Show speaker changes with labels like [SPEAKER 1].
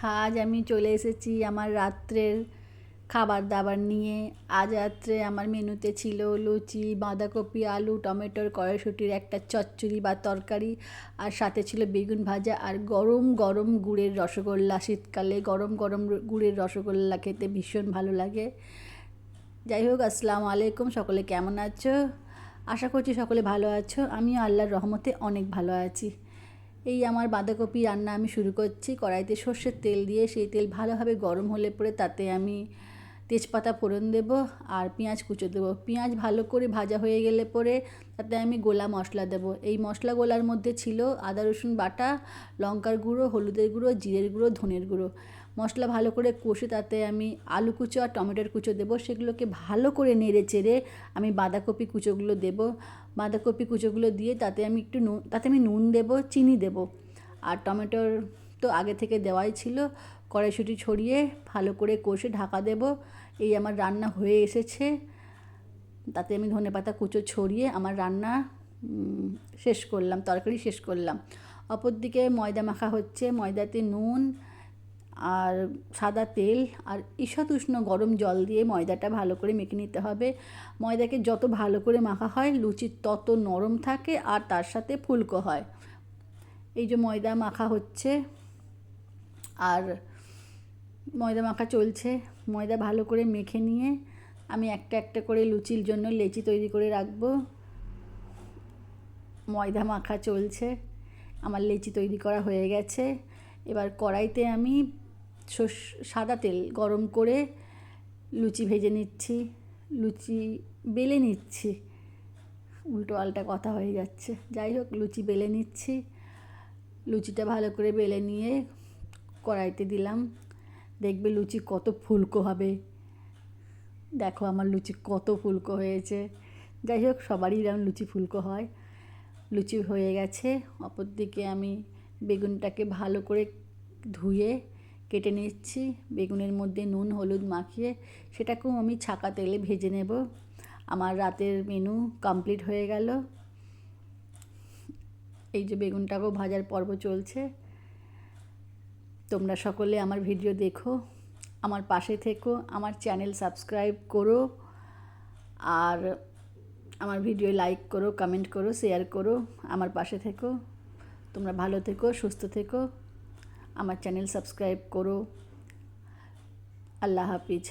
[SPEAKER 1] আজ আমি চলে এসেছি আমার রাত্রের খাবার দাবার নিয়ে। আজ রাত্রে আমার মেনুতে ছিল লুচি, বাঁধাকপি, আলু, টমেটোর, কড়াইশুঁটির একটা চচ্চড়ি বা তরকারি, আর সাথে ছিল বেগুন ভাজা আর গরম গরম গুড়ের রসগোল্লা। শীতকালে গরম গরম গুড়ের রসগোল্লা খেতে ভীষণ ভালো লাগে। যাই হোক, আসসালামু আলাইকুম, সকলে কেমন আছো? আশা করছি সকলে ভালো আছো। আমিও আল্লাহর রহমতে অনেক ভালো আছি। এই আমার বাঁধাকপি রান্না আমি শুরু করছি। কড়াইতে সর্ষের তেল দিয়ে সেই তেল ভালোভাবে গরম হলে পরে তাতে আমি তেজপাতা ফোড়ন দেব আর পেঁয়াজ কুচো দেবো। পেঁয়াজ ভালো করে ভাজা হয়ে গেলে পরে তাতে আমি গোলা মশলা দেব। এই মশলা গোলার মধ্যে ছিল আদা রসুন বাটা, লঙ্কার গুঁড়ো, হলুদের গুঁড়ো, জিরের গুঁড়ো, ধনের গুঁড়ো। মশলা ভালো করে কষে তাতে আমি আলু কুচো আর টমেটোর কুচো দেবো। সেগুলোকে ভালো করে নেড়ে চেড়ে আমি বাঁধাকপি কুচোগুলো দেবো। বাঁধাকপি কুচোগুলো দিয়ে তাতে আমি নুন দেবো, চিনি দেবো। আর টমেটোর তো আগে থেকে দেওয়াই ছিল। কড়াইশুঁটি ছড়িয়ে ভালো করে কষে ঢাকা দেবো। এই আমার রান্না হয়ে এসেছে। তাতে আমি ধনেপাতা কুচো ছড়িয়ে আমার রান্না শেষ করলাম, তরকারি শেষ করলাম। অপরদিকে ময়দা মাখা হচ্ছে। ময়দাতে নুন আর সাদা তেল আর ঈষৎ উষ্ণ গরম জল দিয়ে ময়দাটা ভালো করে মেখে নিতে হবে। ময়দাকে যত ভালো করে মাখা হয় লুচি তত নরম থাকে আর তার সাথে ফুলকো হয়। এই যে ময়দা মাখা হচ্ছে আর ময়দা মাখা চলছে। ময়দা ভালো করে মেখে নিয়ে আমি একটা একটা করে লুচির জন্য লেচি তৈরি করে রাখবো। ময়দা মাখা চলছে, আমার লেচি তৈরি করা হয়ে গেছে। এবার কড়াইতে আমি সাদা তেল গরম করে লুচি ভেজে নিচ্ছি, লুচি বেলে নিচ্ছি। উল্টো পাল্টা কথা হয়ে যাচ্ছে। যাই হোক, লুচি বেলে নিচ্ছি। লুচিটা ভালো করে বেলে নিয়ে কড়াইতে দিলাম। দেখবে লুচি কত ফুলকো হবে। দেখো আমার লুচি কত ফুলকো হয়েছে। যাই হোক, সবারই এরকম লুচি ফুলকো হয়। লুচি হয়ে গেছে। অপর দিকে আমি বেগুনটাকে ভালো করে ধুয়ে কেটে নিচ্ছি। বেগুনের মধ্যে নুন হলুদ মাখিয়ে সেটাকেও আমি ছাকা তেলে ভেজে নেব। আমার রাতের মেনু কমপ্লিট হয়ে গেল। এই যে বেগুনটাকেও ভাজার পর্ব চলছে। তোমরা সকলে আমার ভিডিও দেখো, আমার পাশে থেকো, আমার চ্যানেল সাবস্ক্রাইব করো আর আমার ভিডিও লাইক করো, কমেন্ট করো, শেয়ার করো। আমার পাশে থেকো। তোমরা ভালো থেকো, সুস্থ থেকো। আমার চ্যানেল সাবস্ক্রাইব করো। আল্লাহ হাফিজ।